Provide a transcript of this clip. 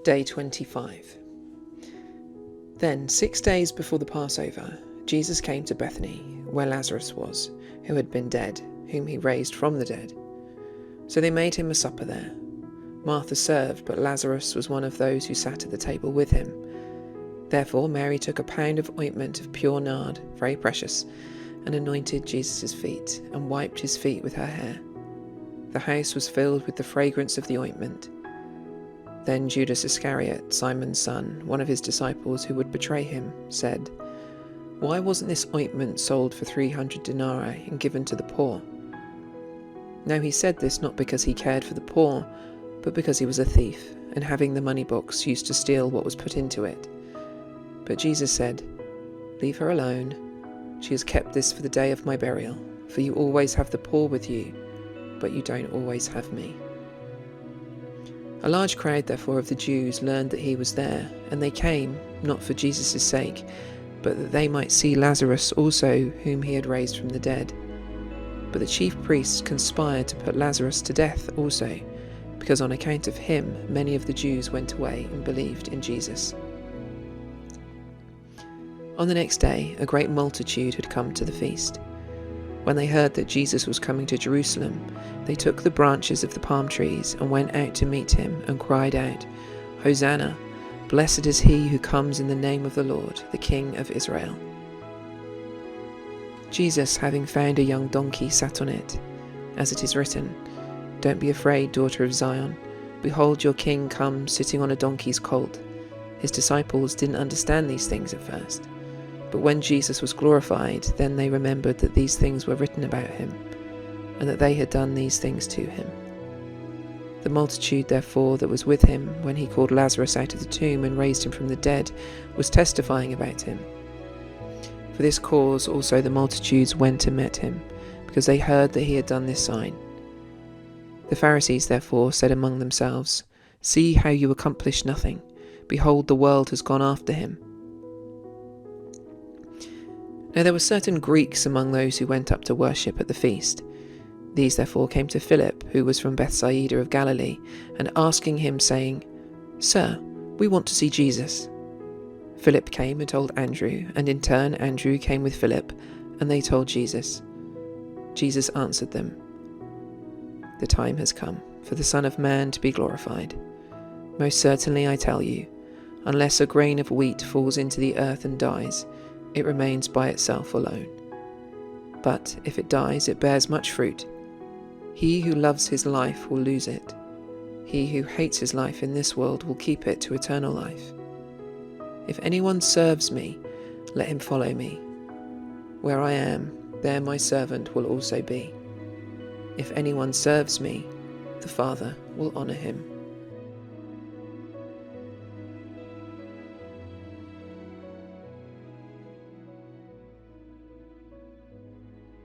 Day 25. Then 6 days before the Passover, Jesus came to Bethany, where Lazarus was, who had been dead, whom he raised from the dead. So they made him a supper there. Martha served, but Lazarus was one of those who sat at the table with him. Therefore Mary took a pound of ointment of pure nard, very precious, and anointed Jesus' feet, and wiped his feet with her hair. The house was filled with the fragrance of the ointment. Then Judas Iscariot, Simon's son, one of his disciples who would betray him, said, "Why wasn't this ointment sold for 300 denarii and given to the poor?" Now he said this not because he cared for the poor, but because he was a thief, and having the money box used to steal what was put into it. But Jesus said, "Leave her alone. She has kept this for the day of my burial, for you always have the poor with you, but you don't always have me." A large crowd, therefore, of the Jews learned that he was there, and they came, not for Jesus' sake, but that they might see Lazarus also, whom he had raised from the dead. But the chief priests conspired to put Lazarus to death also, because on account of him many of the Jews went away and believed in Jesus. On the next day, a great multitude had come to the feast. When they heard that Jesus was coming to Jerusalem, they took the branches of the palm trees and went out to meet him and cried out, "Hosanna! Blessed is he who comes in the name of the Lord, the King of Israel." Jesus, having found a young donkey, sat on it, as it is written, "Don't be afraid, daughter of Zion. Behold, your king comes sitting on a donkey's colt." His disciples didn't understand these things at first. But when Jesus was glorified, then they remembered that these things were written about him, and that they had done these things to him. The multitude, therefore, that was with him when he called Lazarus out of the tomb and raised him from the dead, was testifying about him. For this cause also the multitudes went and met him, because they heard that he had done this sign. The Pharisees, therefore, said among themselves, "See how you accomplish nothing. Behold, the world has gone after him." Now there were certain Greeks among those who went up to worship at the feast. These therefore came to Philip, who was from Bethsaida of Galilee, and asking him, saying, "Sir, we want to see Jesus." Philip came and told Andrew, and in turn Andrew came with Philip, and they told Jesus. Jesus answered them, "The time has come for the Son of Man to be glorified. Most certainly I tell you, unless a grain of wheat falls into the earth and dies, it remains by itself alone. But if it dies, it bears much fruit. He who loves his life will lose it. He who hates his life in this world will keep it to eternal life. If anyone serves me, let him follow me. Where I am, there my servant will also be. If anyone serves me, the Father will honor him."